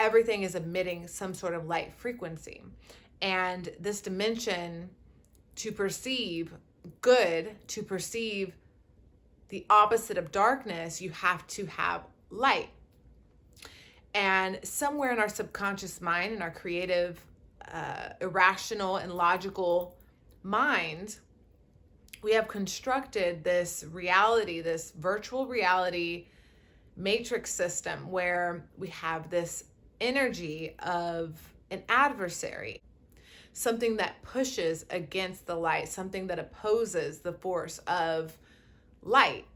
everything is emitting some sort of light frequency. And this dimension, to perceive good, to perceive the opposite of darkness, you have to have light. And somewhere in our subconscious mind, in our creative, irrational, and logical mind, we have constructed this reality, this virtual reality matrix system where we have this energy of an adversary, something that pushes against the light, something that opposes the force of light.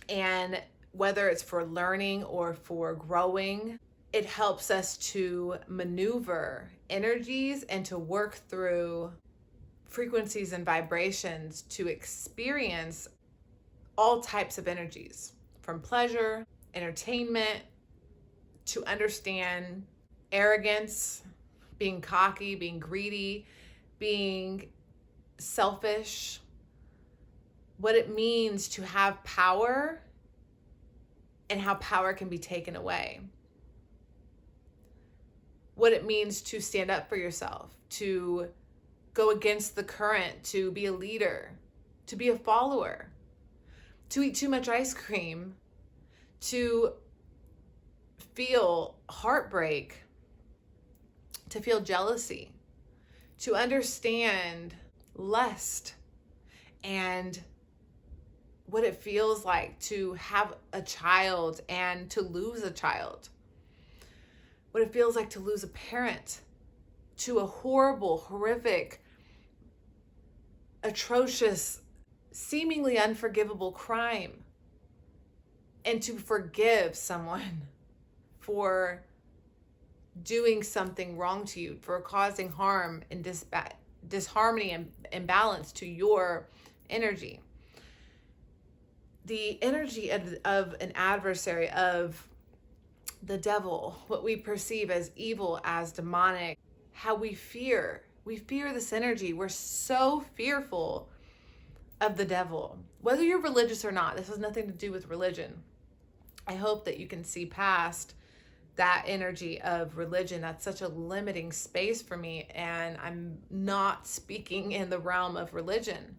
And whether it's for learning or for growing, it helps us to maneuver energies and to work through frequencies and vibrations to experience all types of energies, from pleasure, entertainment, to understand arrogance, being cocky, being greedy, being selfish, what it means to have power and how power can be taken away. What it means to stand up for yourself, to go against the current, to be a leader, to be a follower, to eat too much ice cream, to feel heartbreak, to feel jealousy, to understand lust and what it feels like to have a child and to lose a child, what it feels like to lose a parent to a horrible, horrific, atrocious, seemingly unforgivable crime, and to forgive someone for doing something wrong to you, for causing harm and disharmony and imbalance to your energy. The energy of an adversary, of the devil, what we perceive as evil, as demonic, how we fear this energy. We're so fearful of the devil, whether you're religious or not. This has nothing to do with religion. I hope that you can see past that energy of religion. That's such a limiting space for me, and I'm not speaking in the realm of religion.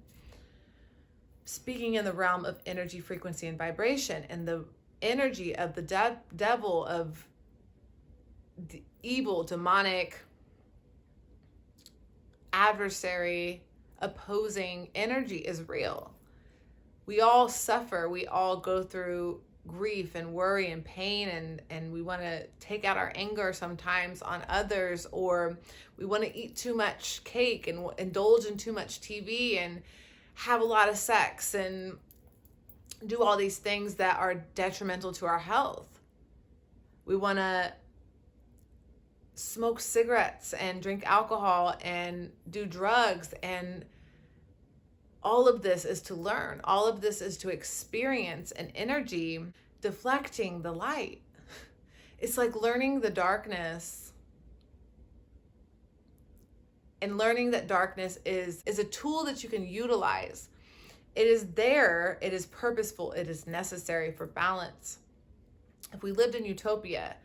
Speaking in the realm of energy, frequency, and vibration, and the energy of the devil, of the evil, demonic, adversary, opposing energy is real. We all suffer. We all go through grief and worry and pain, and we want to take out our anger sometimes on others, or we want to eat too much cake and indulge in too much TV and have a lot of sex and do all these things that are detrimental to our health. We want to smoke cigarettes and drink alcohol and do drugs, and all of this is to learn. All of this is to experience an energy deflecting the light. It's like learning the darkness, and learning that darkness is a tool that you can utilize. It is there, it is purposeful, it is necessary for balance. If we lived in utopia,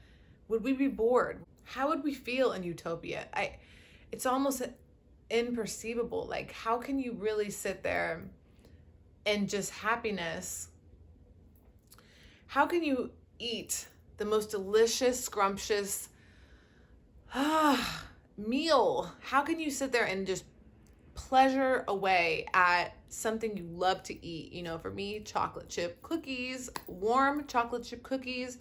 would we be bored? How would we feel in utopia? It's almost imperceivable. Like, how can you really sit there in just happiness? How can you eat the most delicious, scrumptious meal? How can you sit there and just pleasure away at something you love to eat? You know, for me, chocolate chip cookies, warm chocolate chip cookies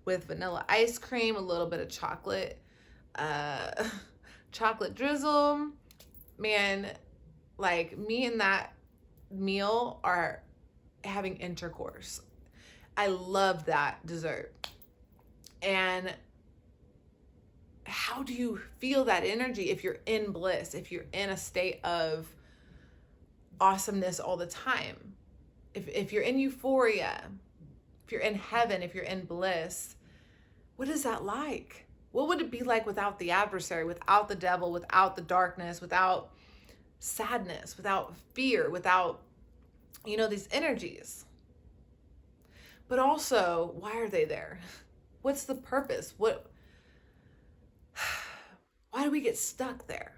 with vanilla ice cream, a little bit of chocolate drizzle. Man, like, me and that meal are having intercourse. I love that dessert. And how do you feel that energy if you're in bliss, if you're in a state of awesomeness all the time? If you're in euphoria, if you're in heaven, if you're in bliss, what is that like? What would it be like without the adversary, without the devil, without the darkness, without sadness, without fear, without, these energies? But also, why are they there? What's the purpose? What we get stuck there?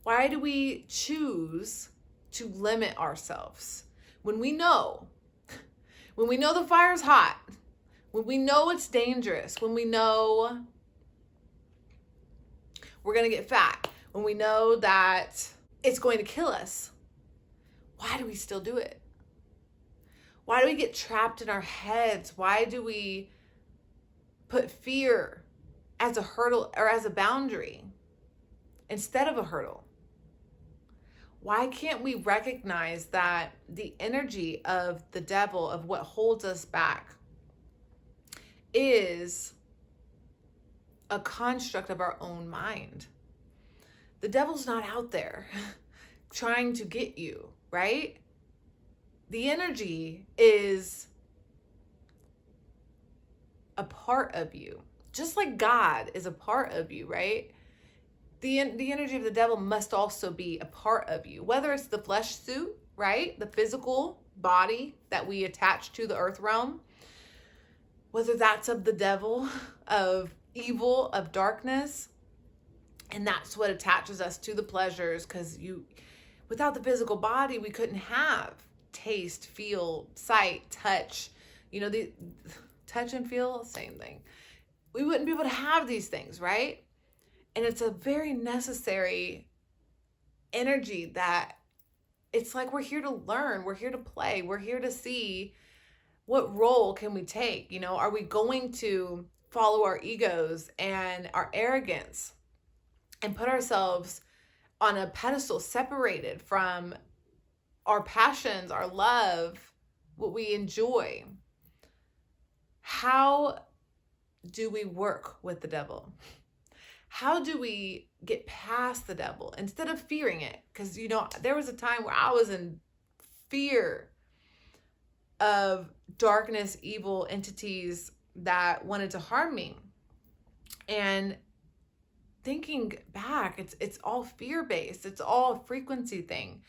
Why do we choose to limit ourselves when we know the fire's hot, when we know it's dangerous, when we know we're going to get fat, when we know that it's going to kill us? Why do we still do it? Why do we get trapped in our heads? Why do we put fear as a hurdle or as a boundary instead of a hurdle? Why can't we recognize that the energy of the devil, of what holds us back, is a construct of our own mind? The devil's not out there trying to get you, right? The energy is a part of you, just like God is a part of you, right? The energy of the devil must also be a part of you, whether it's the flesh suit, right? The physical body that we attach to the earth realm, whether that's of the devil, of evil, of darkness, and that's what attaches us to the pleasures, because without the physical body, we couldn't have taste, feel, sight, touch, the touch and feel, same thing. We wouldn't be able to have these things, right? And it's a very necessary energy that it's like we're here to learn, we're here to play, we're here to see what role can we take. Are we going to follow our egos and our arrogance and put ourselves on a pedestal separated from our passions, our love, what we enjoy? How do we work with the devil? How do we get past the devil instead of fearing it? Because, there was a time where I was in fear of darkness, evil entities that wanted to harm me. And thinking back, it's all fear-based. It's all a frequency thing.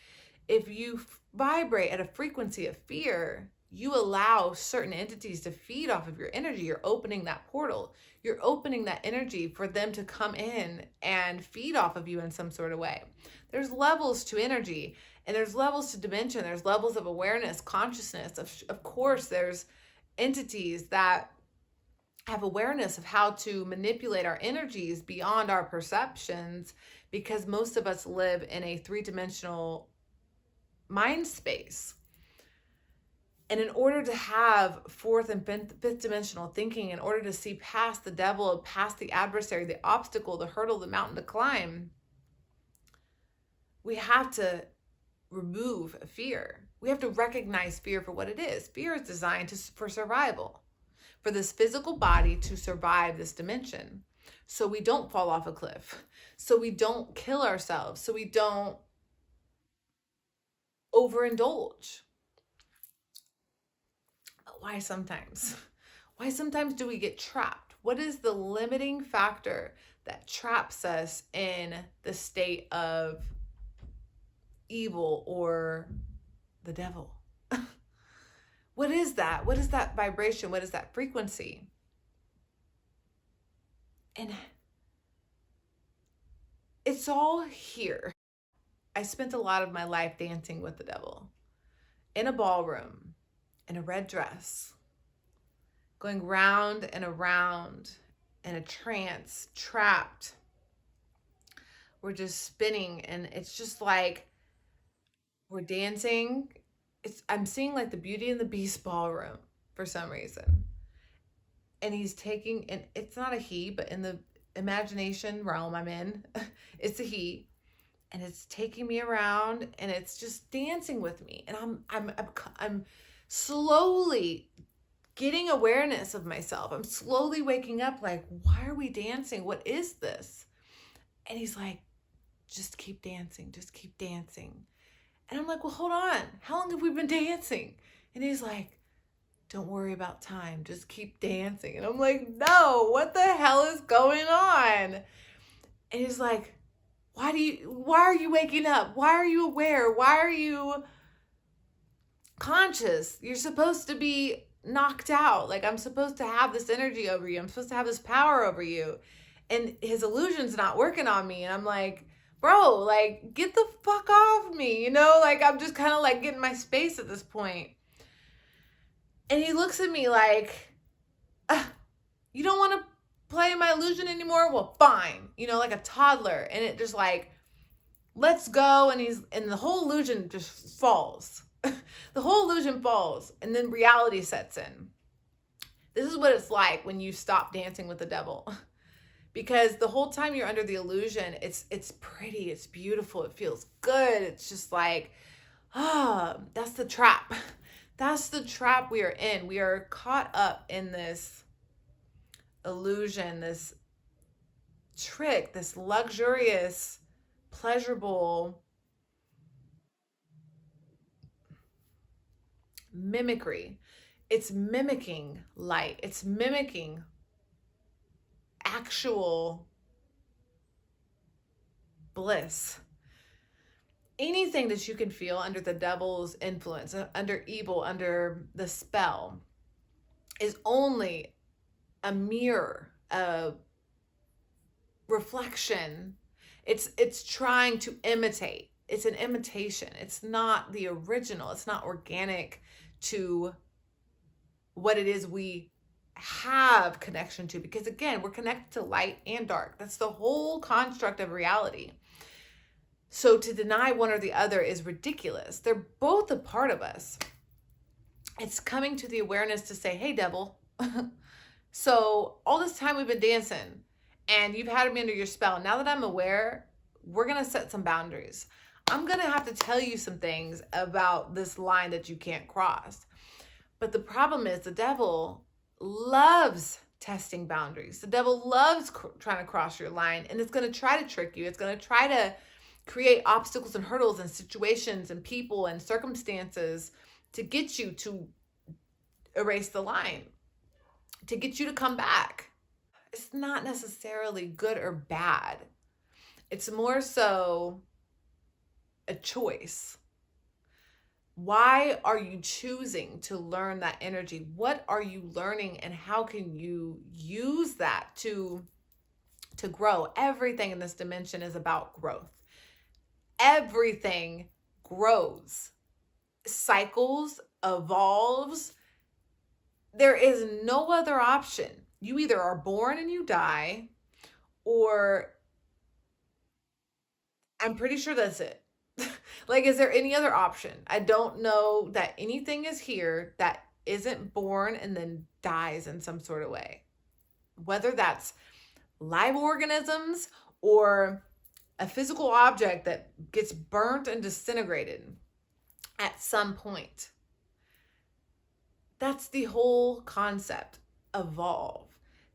If you vibrate at a frequency of fear, you allow certain entities to feed off of your energy. You're opening that portal. You're opening that energy for them to come in and feed off of you in some sort of way. There's levels to energy, and there's levels to dimension. There's levels of awareness, consciousness. Of course, there's entities that have awareness of how to manipulate our energies beyond our perceptions, because most of us live in a three-dimensional mind space. And in order to have fourth and fifth dimensional thinking, in order to see past the devil, past the adversary, the obstacle, the hurdle, the mountain to climb, we have to remove fear. We have to recognize fear for what it is. Fear is designed for survival, for this physical body to survive this dimension. So we don't fall off a cliff. So we don't kill ourselves. So we don't overindulge. Why sometimes? Why sometimes do we get trapped? What is the limiting factor that traps us in the state of evil or the devil? What is that? What is that vibration? What is that frequency? And it's all here. I spent a lot of my life dancing with the devil in a ballroom, in a red dress, going round and around in a trance, trapped. We're just spinning, and it's just like we're dancing. I'm seeing like the Beauty and the Beast ballroom for some reason. And he's taking, and it's not a he, but in the imagination realm I'm in, it's a he. And it's taking me around, and it's just dancing with me. And I'm slowly getting awareness of myself. I'm slowly waking up like, why are we dancing? What is this? And he's like, just keep dancing. Just keep dancing. And I'm like, well, hold on. How long have we been dancing? And he's like, don't worry about time. Just keep dancing. And I'm like, no, what the hell is going on? And he's like, why are you waking up? Why are you aware? Why are you conscious? You're supposed to be knocked out. Like, I'm supposed to have this energy over you. I'm supposed to have this power over you. and his illusion's not working on me. And I'm like, bro, like, get the fuck off me, you know? Like, I'm just kind of like getting my space at this point. And he looks at me like, you don't want to play my illusion anymore? Well, fine. You know, like a toddler. And it just like, let's go. And the whole illusion just falls. The whole illusion falls. And then reality sets in. This is what it's like when you stop dancing with the devil. Because the whole time you're under the illusion, it's pretty, it's beautiful, it feels good. It's just like, that's the trap. That's the trap we are in. We are caught up in this illusion, this trick, this luxurious, pleasurable mimicry. It's mimicking light. It's mimicking actual bliss. Anything that you can feel under the devil's influence, under evil, under the spell, is only a mirror, a reflection. It's trying to imitate. It's an imitation. It's not the original. It's not organic to what it is we have connection to, because again, we're connected to light and dark. That's the whole construct of reality. So to deny one or the other is ridiculous. They're both a part of us. It's coming to the awareness to say, hey, devil, so all this time we've been dancing and you've had me under your spell. Now that I'm aware, we're going to set some boundaries. I'm going to have to tell you some things about this line that you can't cross. But the problem is the devil loves testing boundaries. The devil loves trying to cross your line, and it's going to try to trick you. It's going to try to create obstacles and hurdles and situations and people and circumstances to get you to erase the line, to get you to come back. It's not necessarily good or bad. It's more so a choice. Why are you choosing to learn that energy? What are you learning, and how can you use that to grow? Everything in this dimension is about growth. Everything grows, cycles, evolves. There is no other option. You either are born and you die, or I'm pretty sure that's it. Like, is there any other option? I don't know that anything is here that isn't born and then dies in some sort of way. Whether that's live organisms or a physical object that gets burnt and disintegrated at some point. That's the whole concept. Evolve.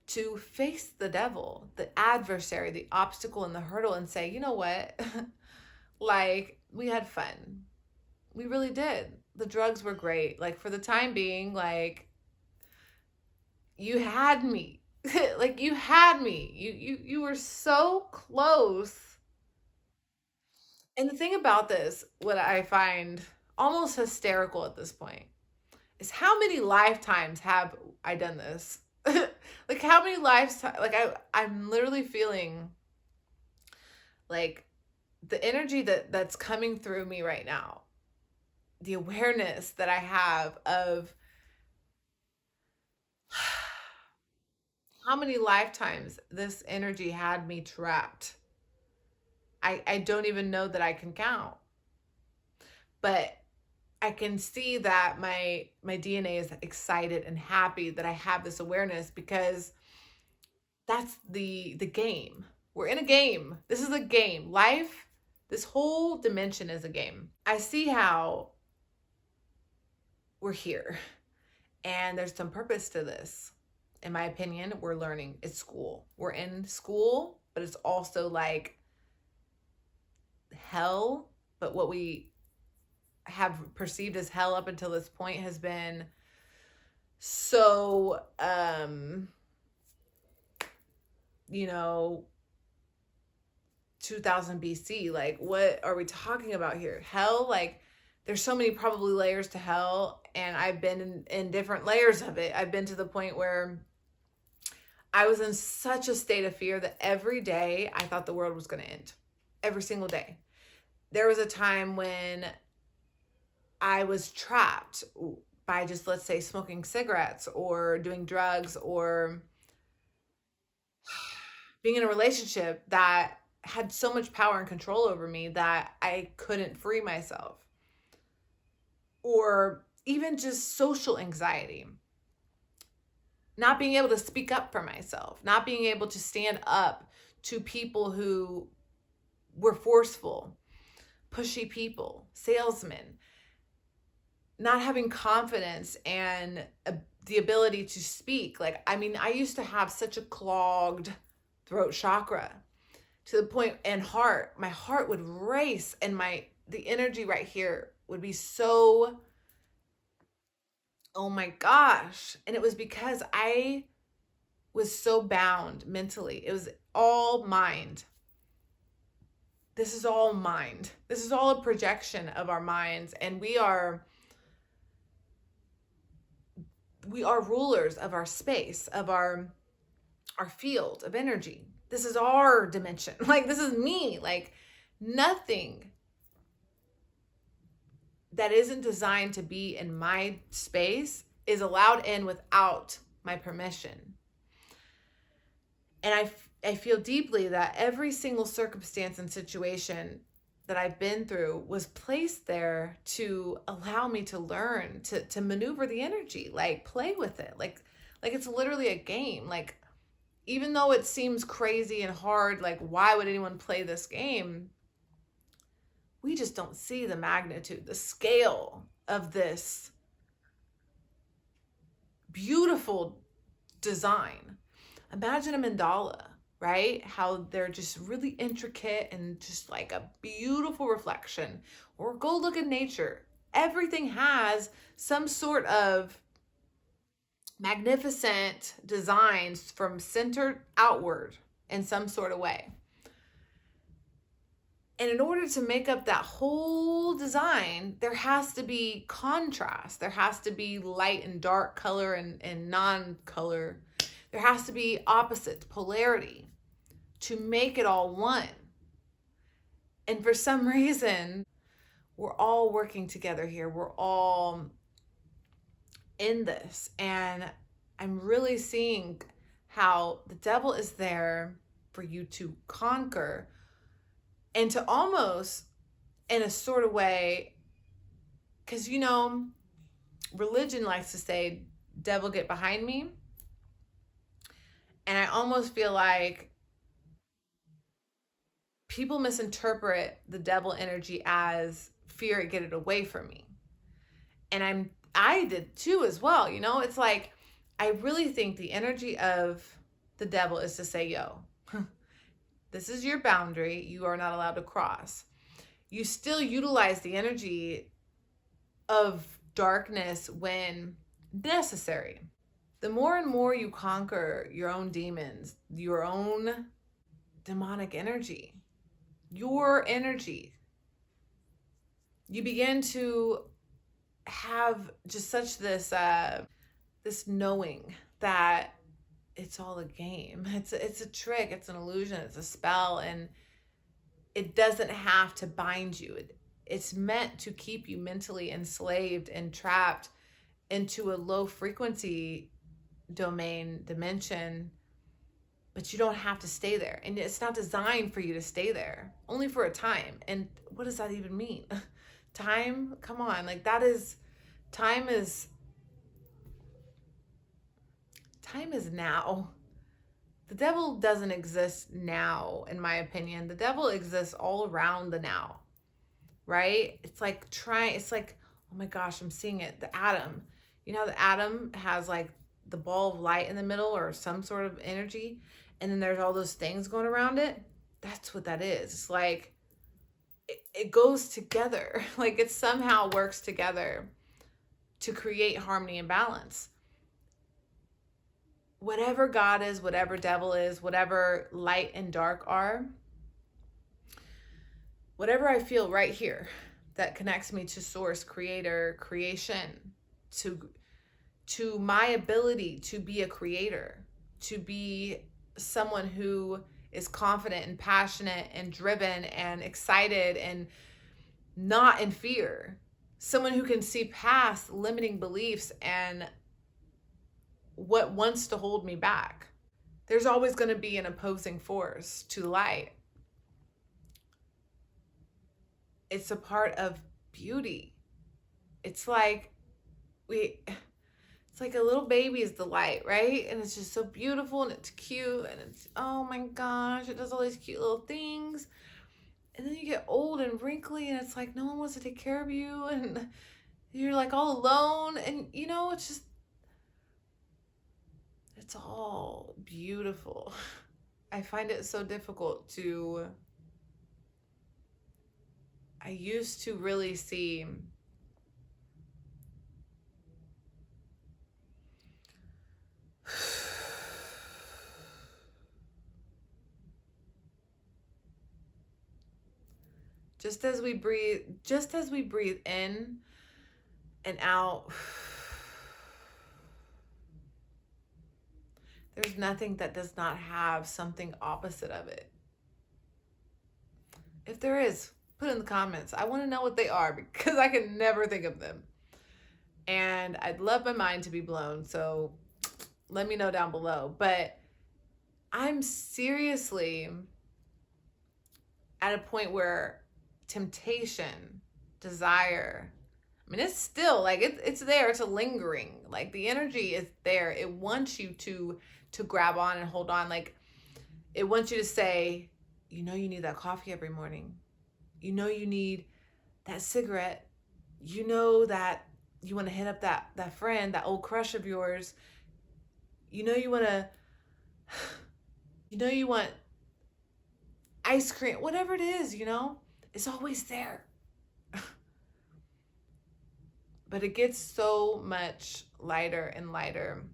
To face the devil, the adversary, the obstacle, and the hurdle, and say, you know what? Like, we had fun. We really did. The drugs were great. Like, for the time being, like, you had me. Like, you had me. You were so close. And the thing about this, what I find almost hysterical at this point, is how many lifetimes have I done this? Like, how many lifetimes? Like, I'm literally feeling like the energy that's coming through me right now, the awareness that I have of how many lifetimes this energy had me trapped. I don't even know that I can count. But I can see that my DNA is excited and happy that I have this awareness, because that's the game. We're in a game. This is a game. Life, this whole dimension is a game. I see how we're here, and there's some purpose to this. In my opinion, we're learning. It's school. We're in school, but it's also like hell. But what we have perceived as hell up until this point has been so, 2000 BC. Like, what are we talking about here? Hell, like, there's so many probably layers to hell, and I've been in different layers of it. I've been to the point where I was in such a state of fear that every day I thought the world was going to end. Every single day. There was a time when I was trapped by just, let's say, smoking cigarettes or doing drugs or being in a relationship that had so much power and control over me that I couldn't free myself. Or even just social anxiety. Not being able to speak up for myself, not being able to stand up to people who were forceful, pushy people, salesmen, not having confidence and the ability to speak. Like, I mean, I used to have such a clogged throat chakra to the point, and my heart would race, and the energy right here would be so, oh my gosh. And it was because I was so bound mentally. It was all mind. This is all mind. This is all a projection of our minds. And we are rulers of our space, of our field of energy. This is our dimension. Like, this is me. Like, nothing that isn't designed to be in my space is allowed in without my permission. And I feel deeply that every single circumstance and situation that I've been through was placed there to allow me to learn, to maneuver the energy, like play with it. Like it's literally a game. Like, even though it seems crazy and hard, like, why would anyone play this game? We just don't see the magnitude, the scale of this beautiful design. Imagine a mandala, right? How they're just really intricate and just like a beautiful reflection. Or go look at nature. Everything has some sort of magnificent designs from center outward in some sort of way. And in order to make up that whole design, there has to be contrast. There has to be light and dark, color and non-color. There has to be opposite, polarity, to make it all one. And for some reason, we're all working together here. We're all in this. And I'm really seeing how the devil is there for you to conquer and to almost, in a sort of way, because, you know, religion likes to say, devil, get behind me. And I almost feel like people misinterpret the devil energy as fear, get it away from me. And I did too as well. You know, it's like, I really think the energy of the devil is to say, yo, this is your boundary. You are not allowed to cross. You still utilize the energy of darkness when necessary. The more and more you conquer your own demons, your own demonic energy, your energy, you begin to have just such this knowing that it's all a game. It's a trick. It's an illusion. It's a spell. And it doesn't have to bind you. It's meant to keep you mentally enslaved and trapped into a low frequency dimension, but you don't have to stay there. And it's not designed for you to stay there, only for a time. And what does that even mean? Time? Come on. Like, time is now. The devil doesn't exist now, in my opinion. The devil exists all around the now, right? It's like, oh my gosh, I'm seeing it. The atom. You know, the atom has like the ball of light in the middle or some sort of energy. And then there's all those things going around it. That's what that is. It's like, it goes together. Like, it somehow works together to create harmony and balance. Whatever God is, whatever devil is, whatever light and dark are, whatever I feel right here that connects me to source, creator, creation, to my ability to be a creator, to be someone who is confident and passionate and driven and excited and not in fear. Someone who can see past limiting beliefs and what wants to hold me back. There's always going to be an opposing force to light. It's a part of beauty. It's like it's like a little baby is the light, right? And it's just so beautiful and it's cute and it's, oh my gosh, it does all these cute little things. And then you get old and wrinkly and it's like no one wants to take care of you and you're like all alone. And you know, it's just, it's all beautiful. I find it so difficult to, I used to really see just as we breathe in and out, there's nothing that does not have something opposite of it. If there is, put in the comments. I want to know what they are because I can never think of them. And I'd love my mind to be blown, so let me know down below. But I'm seriously at a point where temptation, desire, I mean, it's still like it's there, it's a lingering, like the energy is there. It wants you to grab on and hold on. Like it wants you to say, you know, you need that coffee every morning. You know, you need that cigarette. You know that you want to hit up that friend, that old crush of yours. You know, you want ice cream, whatever it is, you know, it's always there. But it gets so much lighter and lighter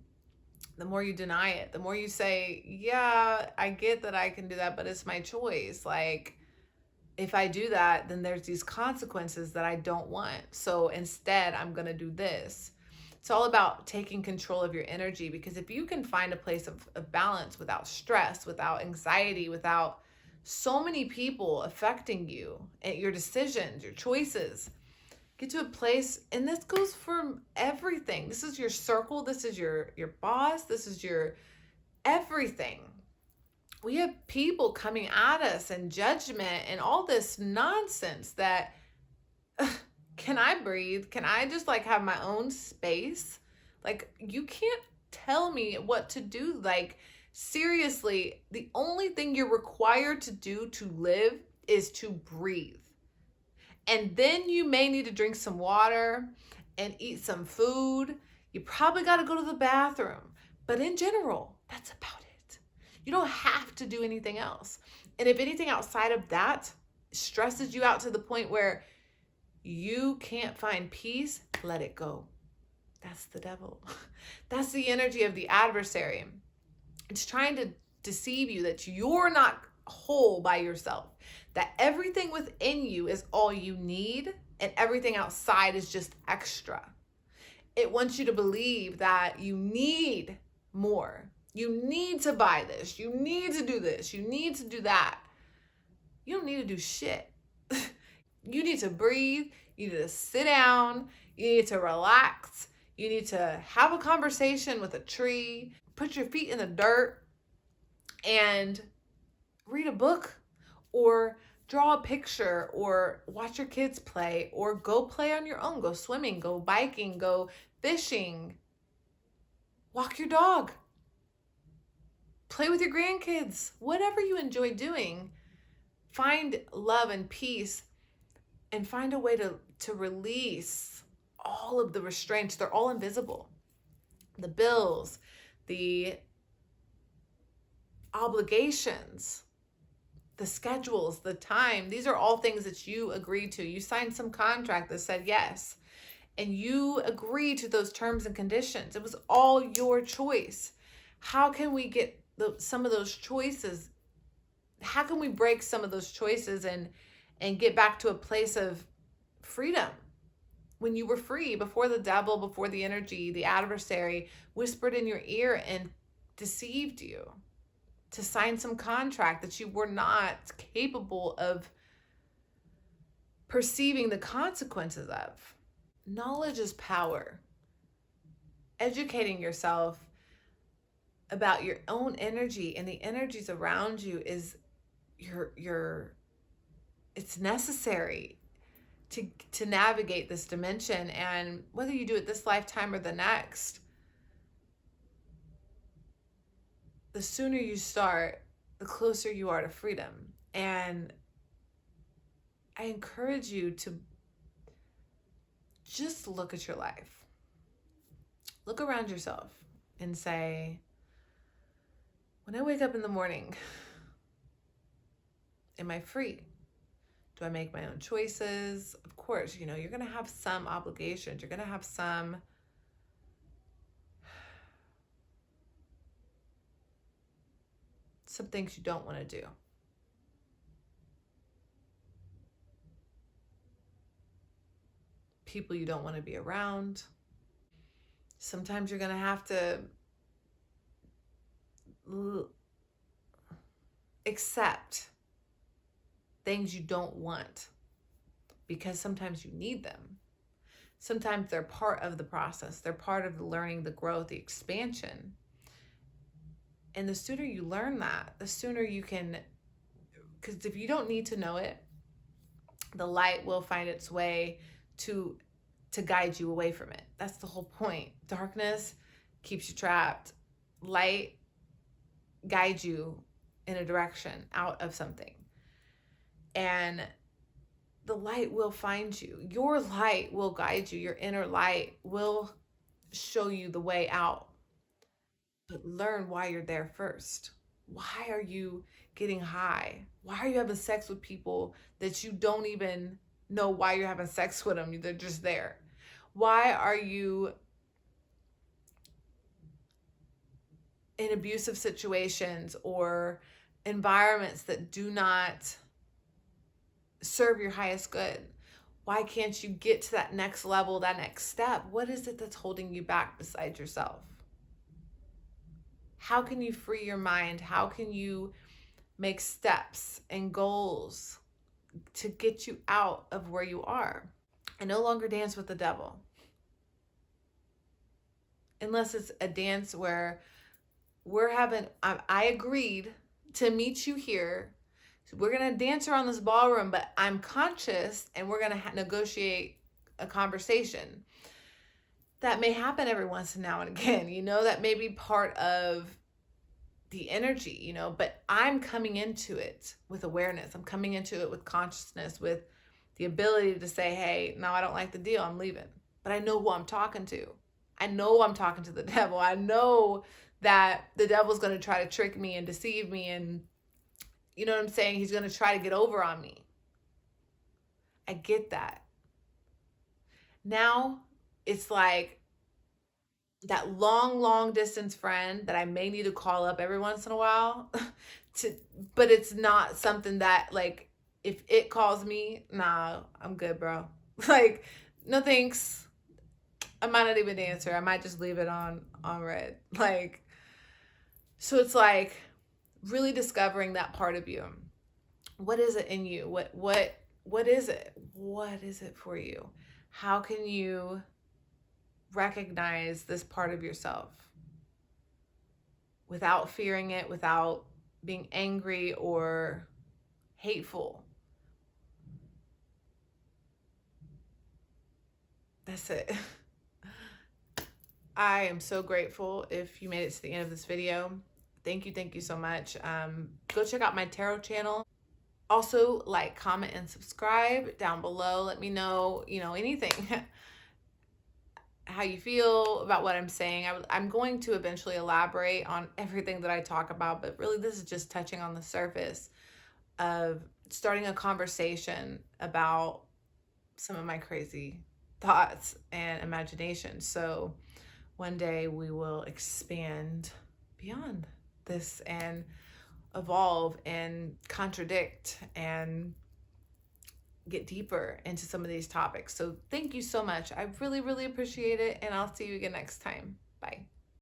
the more you deny it, the more you say, yeah, I get that I can do that, but it's my choice. Like, if I do that, then there's these consequences that I don't want. So instead, I'm going to do this. It's all about taking control of your energy, because if you can find a place of balance without stress, without anxiety, without so many people affecting you and your decisions, your choices, get to a place, and this goes for everything. This is your circle. This is your boss. This is your everything. We have people coming at us and judgment and all this nonsense that, can I breathe? Can I just like have my own space? Like, you can't tell me what to do. Like, seriously, the only thing you're required to do to live is to breathe. And then you may need to drink some water and eat some food. You probably got to go to the bathroom. But in general, that's about it. You don't have to do anything else. And if anything outside of that stresses you out to the point where you can't find peace, let it go. That's the devil. That's the energy of the adversary. It's trying to deceive you that you're not whole by yourself, that everything within you is all you need and everything outside is just extra. It wants you to believe that you need more. You need to buy this. You need to do this. You need to do that. You don't need to do shit. You need to breathe. You need to sit down. You need to relax. You need to have a conversation with a tree. Put your feet in the dirt and read a book, or draw a picture, or watch your kids play, or go play on your own. Go swimming, go biking, go fishing, walk your dog, play with your grandkids, whatever you enjoy doing. Find love and peace and find a way to release all of the restraints. They're all invisible. The bills, the obligations, the schedules, the time, these are all things that you agreed to. You signed some contract that said yes, and you agreed to those terms and conditions. It was all your choice. How can we get some of those choices? How can we break some of those choices and get back to a place of freedom? When you were free, before the devil, before the energy, the adversary whispered in your ear and deceived you, to sign some contract that you were not capable of perceiving the consequences of. Knowledge is power. Educating yourself about your own energy and the energies around you is it's necessary to navigate this dimension. And whether you do it this lifetime or the next, the sooner you start, the closer you are to freedom. And I encourage you to just look at your life. Look around yourself and say, when I wake up in the morning, am I free? Do I make my own choices? Of course, you're going to have some obligations. You're going to have some things you don't want to do. People you don't want to be around. Sometimes you're going to have to accept things you don't want, because sometimes you need them. Sometimes they're part of the process. They're part of the learning, the growth, the expansion. And the sooner you learn that, the sooner you can, because if you don't need to know it, the light will find its way to guide you away from it. That's the whole point. Darkness keeps you trapped. Light guides you in a direction out of something. And the light will find you. Your light will guide you. Your inner light will show you the way out. But learn why you're there first. Why are you getting high? Why are you having sex with people that you don't even know why you're having sex with them? They're just there. Why are you in abusive situations or environments that do not serve your highest good? Why can't you get to that next level, that next step? What is it that's holding you back besides yourself? How can you free your mind? How can you make steps and goals to get you out of where you are? I no longer dance with the devil. Unless it's a dance where I agreed to meet you here. So we're going to dance around this ballroom, but I'm conscious and we're going to negotiate a conversation. That may happen every once now and again, that may be part of the energy, but I'm coming into it with awareness. I'm coming into it with consciousness, with the ability to say, hey, no, I don't like the deal. I'm leaving. But I know who I'm talking to. I know I'm talking to the devil. I know that the devil's going to try to trick me and deceive me. And you know what I'm saying? He's going to try to get over on me. I get that. Now it's like that long distance friend that I may need to call up every once in a while but it's not something that, like, if it calls me, nah, I'm good, bro. Like, no thanks. I might not even answer. I might just leave it on red. Like, so it's like really discovering that part of you. What is it in you? What is it? What is it for you? How can you recognize this part of yourself without fearing it, without being angry or hateful? That's it. I am so grateful if you made it to the end of this video. Thank you so much. Go check out my tarot channel. Also, like, comment, and subscribe down below. Let me know, anything. How you feel about what I'm saying. I'm going to eventually elaborate on everything that I talk about, but really this is just touching on the surface of starting a conversation about some of my crazy thoughts and imagination. So one day we will expand beyond this and evolve and contradict and get deeper into some of these topics. So thank you so much. I really appreciate it, and I'll see you again next time. Bye.